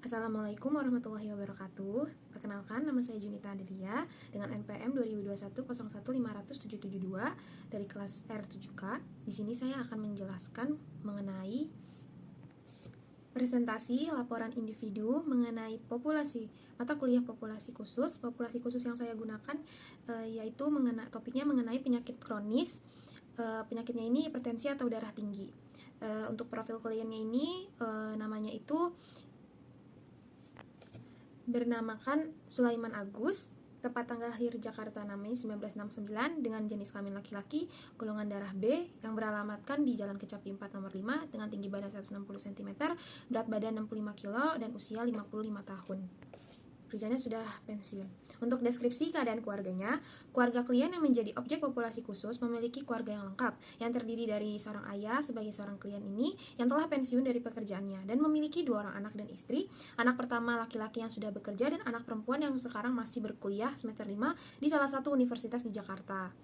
Assalamualaikum warahmatullahi wabarakatuh. Perkenalkan, nama saya Junita Adelia dengan NPM 2021 015772 dari kelas R7K. Di sini saya akan menjelaskan mengenai presentasi laporan individu mengenai mata kuliah populasi khusus. Populasi khusus yang saya gunakan yaitu topiknya mengenai penyakit kronis. Penyakitnya ini hipertensi atau darah tinggi. Untuk profil kliennya ini namanya itu bernamakan Sulaiman Agus, tepat tanggal lahir Jakarta 6 Mei 1969, dengan jenis kelamin laki-laki, golongan darah B, yang beralamatkan di Jalan Kecapi 4 nomor 5, dengan tinggi badan 160 cm, berat badan 65 kg, dan usia 55 tahun. Kerjanya sudah pensiun. Untuk deskripsi keadaan keluarganya, keluarga klien yang menjadi objek populasi khusus memiliki keluarga yang lengkap, yang terdiri dari seorang ayah sebagai seorang klien ini yang telah pensiun dari pekerjaannya dan memiliki 2 orang anak dan istri. Anak pertama laki-laki yang sudah bekerja dan anak perempuan yang sekarang masih berkuliah semester 5 di salah satu universitas di Jakarta.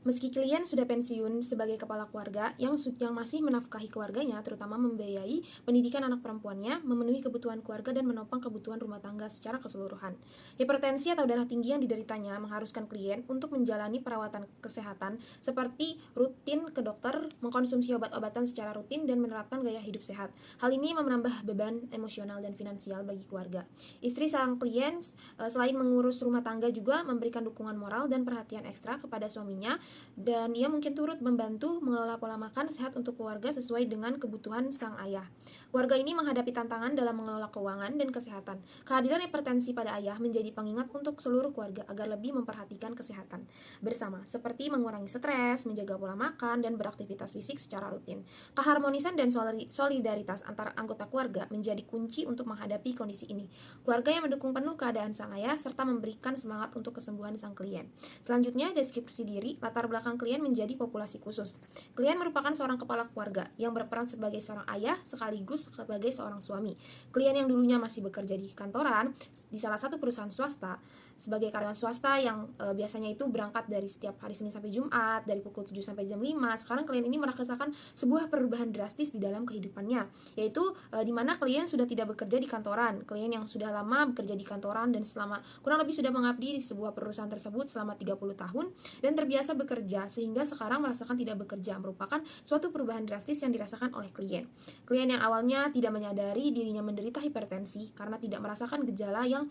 Meski klien sudah pensiun sebagai kepala keluarga yang masih menafkahi keluarganya, terutama membiayai pendidikan anak perempuannya, memenuhi kebutuhan keluarga dan menopang kebutuhan rumah tangga secara keseluruhan. Hipertensi atau darah tinggi yang dideritanya mengharuskan klien untuk menjalani perawatan kesehatan seperti rutin ke dokter, mengkonsumsi obat-obatan secara rutin, dan menerapkan gaya hidup sehat. Hal ini menambah beban emosional dan finansial bagi keluarga. Istri sang klien selain mengurus rumah tangga juga memberikan dukungan moral dan perhatian ekstra kepada suaminya, dan ia mungkin turut membantu mengelola pola makan sehat untuk keluarga sesuai dengan kebutuhan sang ayah. Keluarga ini menghadapi tantangan dalam mengelola keuangan dan kesehatan. Kehadiran hipertensi pada ayah menjadi pengingat untuk seluruh keluarga agar lebih memperhatikan kesehatan bersama, seperti mengurangi stres, menjaga pola makan, dan beraktivitas fisik secara rutin. Keharmonisan dan solidaritas antara anggota keluarga menjadi kunci untuk menghadapi kondisi ini. Keluarga yang mendukung penuh keadaan sang ayah serta memberikan semangat untuk kesembuhan sang klien. Selanjutnya, deskripsi diri. Latar belakang klien menjadi populasi khusus. Klien merupakan seorang kepala keluarga yang berperan sebagai seorang ayah sekaligus sebagai seorang suami. Klien yang dulunya masih bekerja di kantoran di salah satu perusahaan swasta sebagai karyawan swasta yang biasanya itu berangkat dari setiap hari Senin sampai Jumat dari pukul 7 sampai jam 5. Sekarang klien ini merasakan sebuah perubahan drastis di dalam kehidupannya, yaitu di mana klien sudah tidak bekerja di kantoran. Klien yang sudah lama bekerja di kantoran dan selama kurang lebih sudah mengabdi di sebuah perusahaan tersebut selama 30 tahun dan terbiasa bekerja sehingga sekarang merasakan tidak bekerja, merupakan suatu perubahan drastis yang dirasakan oleh klien. Klien yang awalnya tidak menyadari dirinya menderita hipertensi karena tidak merasakan gejala yang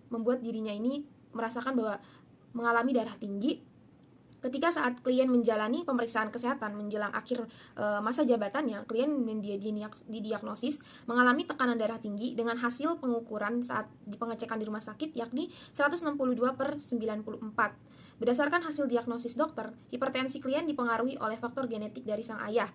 membuat dirinya ini merasakan bahwa mengalami darah tinggi. Ketika saat klien menjalani pemeriksaan kesehatan menjelang akhir masa jabatannya, klien didiagnosis mengalami tekanan darah tinggi dengan hasil pengukuran saat pengecekan di rumah sakit yakni 162/94. Berdasarkan hasil diagnosis dokter, hipertensi klien dipengaruhi oleh faktor genetik dari sang ayah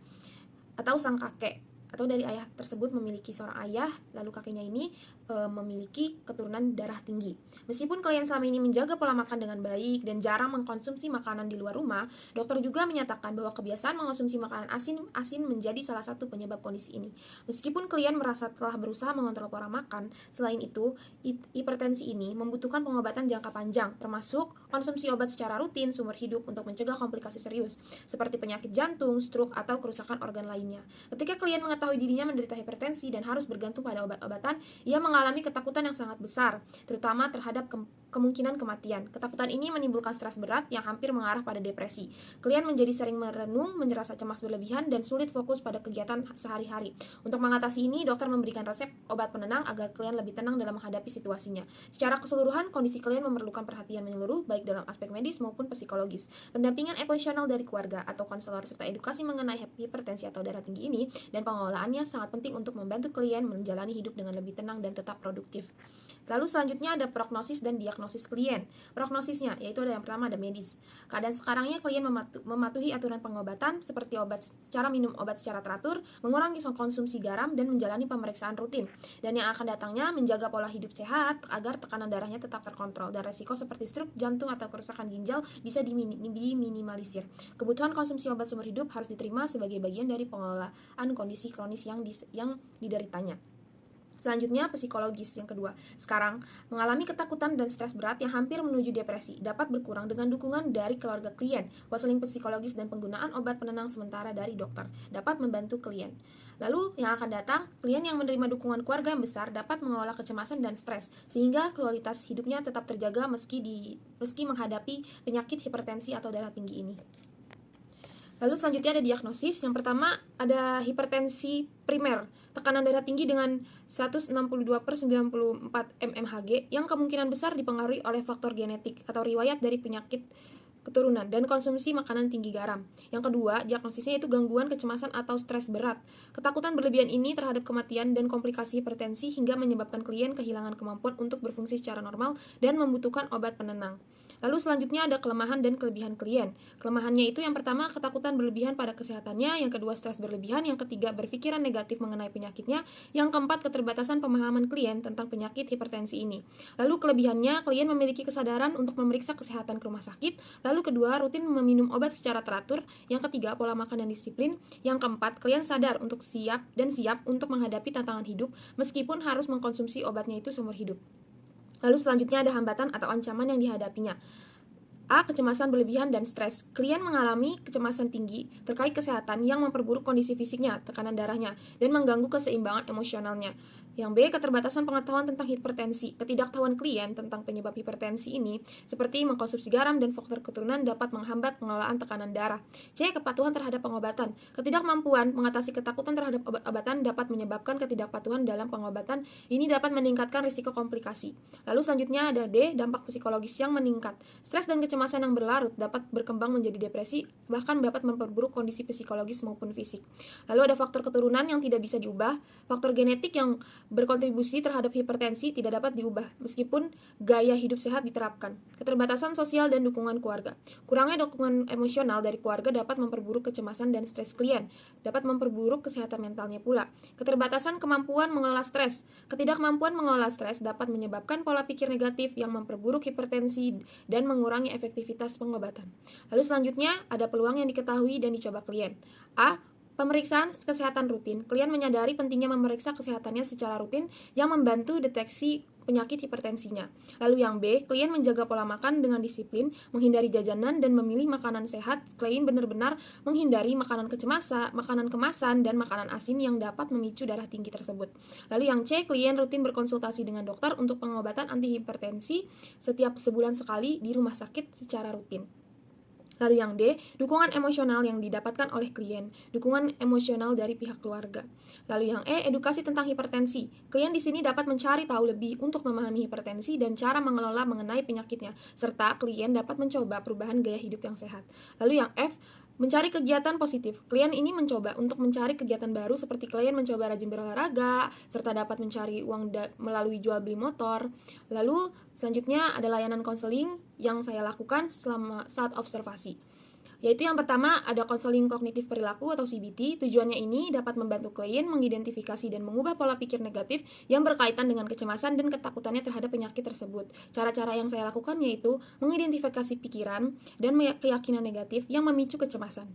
atau sang kakek, atau dari ayah tersebut memiliki seorang ayah, lalu kakeknya ini memiliki keturunan darah tinggi. Meskipun klien selama ini menjaga pola makan dengan baik dan jarang mengkonsumsi makanan di luar rumah, dokter juga menyatakan bahwa kebiasaan mengkonsumsi makanan asin menjadi salah satu penyebab kondisi ini. Meskipun klien merasa telah berusaha mengontrol pola makan, selain itu, hipertensi ini membutuhkan pengobatan jangka panjang, termasuk konsumsi obat secara rutin seumur hidup untuk mencegah komplikasi serius, seperti penyakit jantung, stroke, atau kerusakan organ lainnya. Ketika klien mengetahui dirinya menderita hipertensi dan harus bergantung pada obat-obatan, ia mengalami ketakutan yang sangat besar, terutama terhadap kemungkinan kematian. Ketakutan ini menimbulkan stres berat yang hampir mengarah pada depresi. Klien menjadi sering merenung, merasa cemas berlebihan, dan sulit fokus pada kegiatan sehari-hari. Untuk mengatasi ini, dokter memberikan resep obat penenang agar klien lebih tenang dalam menghadapi situasinya. Secara keseluruhan, kondisi klien memerlukan perhatian menyeluruh, baik dalam aspek medis maupun psikologis. Pendampingan emosional dari keluarga atau konselor serta edukasi mengenai hipertensi atau darah tinggi ini dan pengelolaannya sangat penting untuk membantu klien menjalani hidup dengan lebih tenang dan tetap produktif. Lalu selanjutnya ada prognosis dan diagnosis klien. Prognosisnya yaitu ada yang pertama ada medis. Keadaan sekarangnya klien mematuhi aturan pengobatan seperti cara minum obat secara teratur, mengurangi konsumsi garam, dan menjalani pemeriksaan rutin. Dan yang akan datangnya menjaga pola hidup sehat agar tekanan darahnya tetap terkontrol dan resiko seperti stroke, jantung, atau kerusakan ginjal bisa diminimalisir. Kebutuhan konsumsi obat seumur hidup harus diterima sebagai bagian dari pengelolaan kondisi kronis yang dideritanya. Selanjutnya, psikologis yang kedua. Sekarang, mengalami ketakutan dan stres berat yang hampir menuju depresi dapat berkurang dengan dukungan dari keluarga klien. Konseling psikologis dan penggunaan obat penenang sementara dari dokter dapat membantu klien. Lalu, yang akan datang, klien yang menerima dukungan keluarga yang besar dapat mengelola kecemasan dan stres, sehingga kualitas hidupnya tetap terjaga meski menghadapi penyakit hipertensi atau darah tinggi ini. Lalu selanjutnya ada diagnosis. Yang pertama ada hipertensi primer, tekanan darah tinggi dengan 162/94 mmHg yang kemungkinan besar dipengaruhi oleh faktor genetik atau riwayat dari penyakit keturunan dan konsumsi makanan tinggi garam. Yang kedua, diagnosisnya itu gangguan kecemasan atau stres berat. Ketakutan berlebihan ini terhadap kematian dan komplikasi hipertensi hingga menyebabkan klien kehilangan kemampuan untuk berfungsi secara normal dan membutuhkan obat penenang. Lalu selanjutnya ada kelemahan dan kelebihan klien. Kelemahannya itu yang pertama ketakutan berlebihan pada kesehatannya, yang kedua stres berlebihan, yang ketiga berpikiran negatif mengenai penyakitnya, yang keempat keterbatasan pemahaman klien tentang penyakit hipertensi ini. Lalu kelebihannya, klien memiliki kesadaran untuk memeriksa kesehatan ke rumah sakit, lalu kedua rutin meminum obat secara teratur, yang ketiga pola makan dan disiplin, yang keempat klien sadar untuk siap untuk menghadapi tantangan hidup meskipun harus mengkonsumsi obatnya itu seumur hidup. Lalu selanjutnya ada hambatan atau ancaman yang dihadapinya. A. Kecemasan berlebihan dan stres. Klien mengalami kecemasan tinggi terkait kesehatan yang memperburuk kondisi fisiknya, tekanan darahnya, dan mengganggu keseimbangan emosionalnya. Yang B. Keterbatasan pengetahuan tentang hipertensi. Ketidaktahuan klien tentang penyebab hipertensi ini, seperti mengkonsumsi garam dan faktor keturunan dapat menghambat pengelolaan tekanan darah. C. Kepatuhan terhadap pengobatan. Ketidakmampuan mengatasi ketakutan terhadap obat-obatan dapat menyebabkan ketidakpatuhan dalam pengobatan. Ini dapat meningkatkan risiko komplikasi. Lalu selanjutnya ada D. Dampak psikologis yang meningkat. Stres dan kecemasan yang berlarut dapat berkembang menjadi depresi, bahkan dapat memperburuk kondisi psikologis maupun fisik. Lalu ada faktor keturunan yang tidak bisa diubah. Faktor genetik yang berkontribusi terhadap hipertensi tidak dapat diubah, meskipun gaya hidup sehat diterapkan. Keterbatasan sosial dan dukungan keluarga. Kurangnya dukungan emosional dari keluarga dapat memperburuk kecemasan dan stres klien, dapat memperburuk kesehatan mentalnya pula. Keterbatasan kemampuan mengelola stres. Ketidakmampuan mengelola stres dapat menyebabkan pola pikir negatif yang memperburuk hipertensi dan mengurangi efektivitas pengobatan. Lalu selanjutnya ada peluang yang diketahui dan dicoba klien. A. Pemeriksaan kesehatan rutin. Klien menyadari pentingnya memeriksa kesehatannya secara rutin yang membantu deteksi penyakit hipertensinya. Lalu yang B, klien menjaga pola makan dengan disiplin, menghindari jajanan dan memilih makanan sehat. Klien benar-benar menghindari makanan kemasan, dan makanan asin yang dapat memicu darah tinggi tersebut. Lalu yang C, klien rutin berkonsultasi dengan dokter untuk pengobatan antihipertensi setiap sebulan sekali di rumah sakit secara rutin. Lalu yang D, dukungan emosional yang didapatkan oleh klien, dukungan emosional dari pihak keluarga. Lalu yang E, edukasi tentang hipertensi. Klien di sini dapat mencari tahu lebih untuk memahami hipertensi dan cara mengelola mengenai penyakitnya, serta klien dapat mencoba perubahan gaya hidup yang sehat. Lalu yang F, mencari kegiatan positif. Klien ini mencoba untuk mencari kegiatan baru seperti klien mencoba rajin berolahraga, serta dapat mencari uang melalui jual beli motor. Lalu selanjutnya ada layanan konseling yang saya lakukan saat observasi. Yaitu yang pertama ada konseling kognitif perilaku atau CBT. Tujuannya ini dapat membantu klien mengidentifikasi dan mengubah pola pikir negatif yang berkaitan dengan kecemasan dan ketakutannya terhadap penyakit tersebut. Cara-cara yang saya lakukan yaitu mengidentifikasi pikiran dan keyakinan negatif yang memicu kecemasan.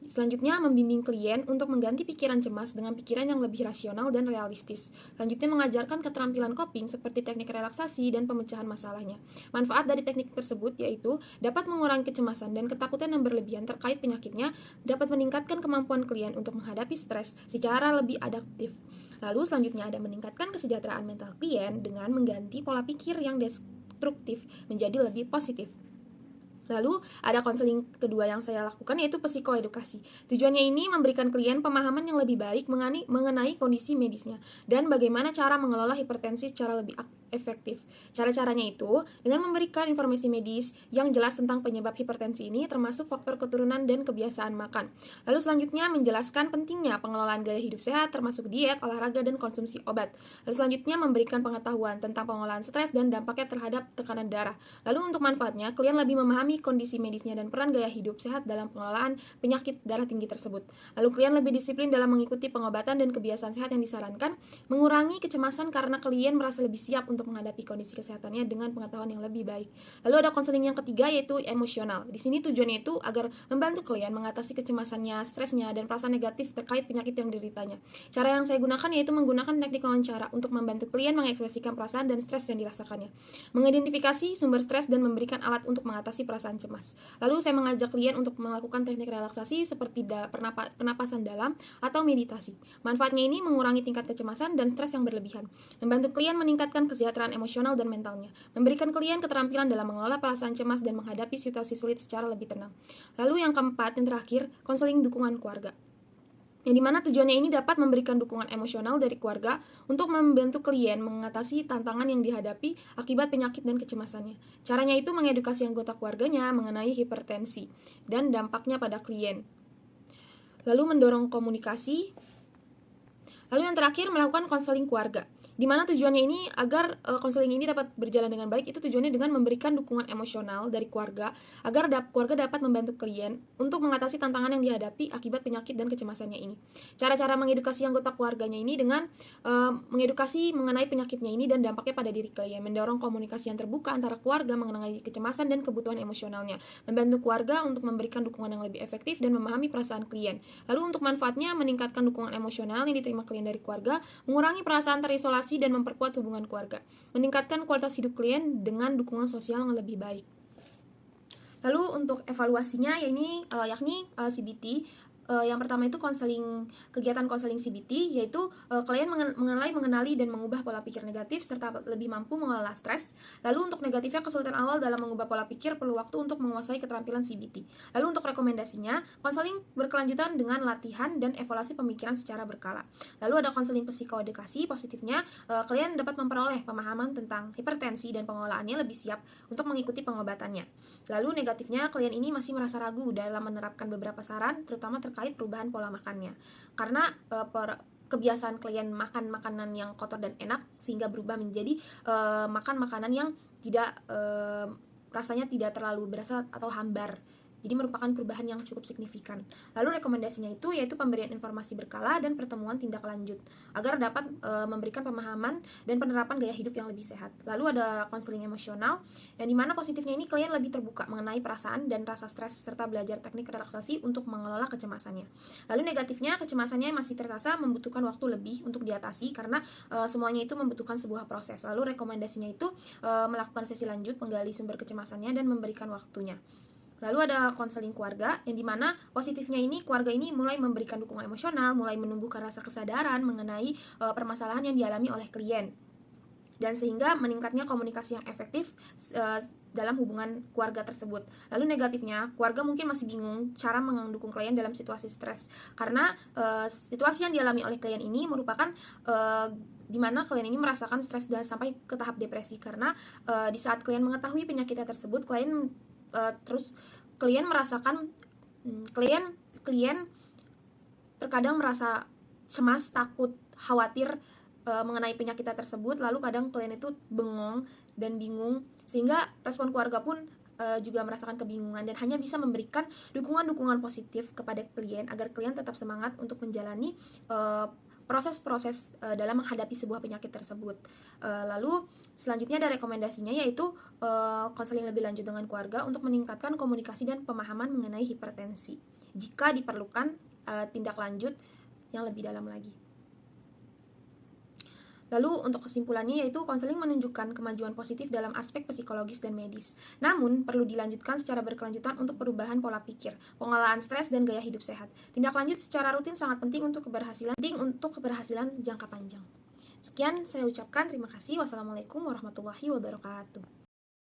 Selanjutnya, membimbing klien untuk mengganti pikiran cemas dengan pikiran yang lebih rasional dan realistis. Selanjutnya, mengajarkan keterampilan coping seperti teknik relaksasi dan pemecahan masalahnya. Manfaat dari teknik tersebut yaitu dapat mengurangi kecemasan dan ketakutan yang berlebihan terkait penyakitnya, dapat meningkatkan kemampuan klien untuk menghadapi stres secara lebih adaptif. Lalu selanjutnya ada meningkatkan kesejahteraan mental klien dengan mengganti pola pikir yang destruktif menjadi lebih positif. Lalu, ada konseling kedua yang saya lakukan yaitu psikoedukasi. Tujuannya ini memberikan klien pemahaman yang lebih baik mengenai kondisi medisnya dan bagaimana cara mengelola hipertensi secara lebih efektif. Cara-caranya itu dengan memberikan informasi medis yang jelas tentang penyebab hipertensi ini termasuk faktor keturunan dan kebiasaan makan. Lalu selanjutnya menjelaskan pentingnya pengelolaan gaya hidup sehat termasuk diet, olahraga, dan konsumsi obat. Lalu selanjutnya memberikan pengetahuan tentang pengolahan stres dan dampaknya terhadap tekanan darah. Lalu untuk manfaatnya, klien lebih memahami kondisi medisnya dan peran gaya hidup sehat dalam pengelolaan penyakit darah tinggi tersebut. Lalu klien lebih disiplin dalam mengikuti pengobatan dan kebiasaan sehat yang disarankan, mengurangi kecemasan karena klien merasa lebih siap untuk untuk menghadapi kondisi kesehatannya dengan pengetahuan yang lebih baik. Lalu ada konseling yang ketiga, yaitu emosional. Di sini tujuannya itu agar membantu klien mengatasi kecemasannya, stresnya, dan perasaan negatif terkait penyakit yang dideritanya. Cara yang saya gunakan yaitu menggunakan teknik wawancara untuk membantu klien mengekspresikan perasaan dan stres yang dirasakannya, mengidentifikasi sumber stres dan memberikan alat untuk mengatasi perasaan cemas. Lalu saya mengajak klien untuk melakukan teknik relaksasi seperti pernapasan dalam atau meditasi. Manfaatnya ini mengurangi tingkat kecemasan dan stres yang berlebihan, membantu klien meningkatkan kesejahteraan emosional dan mentalnya, memberikan klien keterampilan dalam mengelola perasaan cemas dan menghadapi situasi sulit secara lebih tenang. Lalu yang keempat dan terakhir, konseling dukungan keluarga, yang dimana tujuannya ini dapat memberikan dukungan emosional dari keluarga untuk membantu klien mengatasi tantangan yang dihadapi akibat penyakit dan kecemasannya. Caranya itu mengedukasi anggota keluarganya mengenai hipertensi dan dampaknya pada klien. Lalu mendorong komunikasi. Lalu yang terakhir, melakukan konseling keluarga, di mana tujuannya ini agar konseling ini dapat berjalan dengan baik. Itu tujuannya dengan memberikan dukungan emosional dari keluarga agar keluarga dapat membantu klien untuk mengatasi tantangan yang dihadapi akibat penyakit dan kecemasannya ini. Cara-cara mengedukasi anggota keluarganya ini dengan mengedukasi mengenai penyakitnya ini dan dampaknya pada diri klien, mendorong komunikasi yang terbuka antara keluarga mengenai kecemasan dan kebutuhan emosionalnya, membantu keluarga untuk memberikan dukungan yang lebih efektif dan memahami perasaan klien. Lalu untuk manfaatnya, meningkatkan dukungan emosional yang diterima klien dari keluarga, mengurangi perasaan terisolasi dan memperkuat hubungan keluarga, meningkatkan kualitas hidup klien dengan dukungan sosial yang lebih baik. Lalu untuk evaluasinya yakni CBT. Yang pertama itu kegiatan konseling CBT, yaitu klien mengenali dan mengubah pola pikir negatif serta lebih mampu mengelola stres. Lalu untuk negatifnya, kesulitan awal dalam mengubah pola pikir perlu waktu untuk menguasai keterampilan CBT. Lalu untuk rekomendasinya, konseling berkelanjutan dengan latihan dan evaluasi pemikiran secara berkala. Lalu ada konseling psikoedukasi. Positifnya, klien dapat memperoleh pemahaman tentang hipertensi dan pengolahannya lebih siap untuk mengikuti pengobatannya. Lalu negatifnya, klien ini masih merasa ragu dalam menerapkan beberapa saran, terutama terkait perubahan pola makannya, karena kebiasaan klien makan makanan yang kotor dan enak sehingga berubah menjadi makan makanan yang tidak rasanya tidak terlalu berasa atau hambar. Jadi merupakan perubahan yang cukup signifikan. Lalu rekomendasinya itu yaitu pemberian informasi berkala dan pertemuan tindak lanjut agar dapat memberikan pemahaman dan penerapan gaya hidup yang lebih sehat. Lalu ada konseling emosional, yang dimana positifnya ini klien lebih terbuka mengenai perasaan dan rasa stres serta belajar teknik relaksasi untuk mengelola kecemasannya. Lalu negatifnya, kecemasannya masih terasa membutuhkan waktu lebih untuk diatasi karena semuanya itu membutuhkan sebuah proses. Lalu rekomendasinya itu melakukan sesi lanjut, menggali sumber kecemasannya dan memberikan waktunya. Lalu ada konseling keluarga, yang dimana positifnya ini keluarga ini mulai memberikan dukungan emosional, mulai menumbuhkan rasa kesadaran mengenai permasalahan yang dialami oleh klien, dan sehingga meningkatnya komunikasi yang efektif dalam hubungan keluarga tersebut. Lalu negatifnya, keluarga mungkin masih bingung cara mendukung klien dalam situasi stres, karena situasi yang dialami oleh klien ini merupakan di mana klien ini merasakan stres dan sampai ke tahap depresi, karena di saat klien mengetahui penyakitnya tersebut, klien merasakan klien terkadang merasa cemas, takut, khawatir mengenai penyakitnya tersebut. Lalu kadang klien itu bengong dan bingung, sehingga respon keluarga pun juga merasakan kebingungan dan hanya bisa memberikan dukungan-dukungan positif kepada klien agar klien tetap semangat untuk menjalani proses-proses dalam menghadapi sebuah penyakit tersebut. Lalu selanjutnya ada rekomendasinya, yaitu konseling lebih lanjut dengan keluarga untuk meningkatkan komunikasi dan pemahaman mengenai hipertensi jika diperlukan tindak lanjut yang lebih dalam lagi. Lalu untuk kesimpulannya, yaitu konseling menunjukkan kemajuan positif dalam aspek psikologis dan medis. Namun perlu dilanjutkan secara berkelanjutan untuk perubahan pola pikir, pengolahan stres, dan gaya hidup sehat. Tindak lanjut secara rutin sangat penting untuk keberhasilan jangka panjang. Sekian saya ucapkan, terima kasih. Wassalamualaikum warahmatullahi wabarakatuh.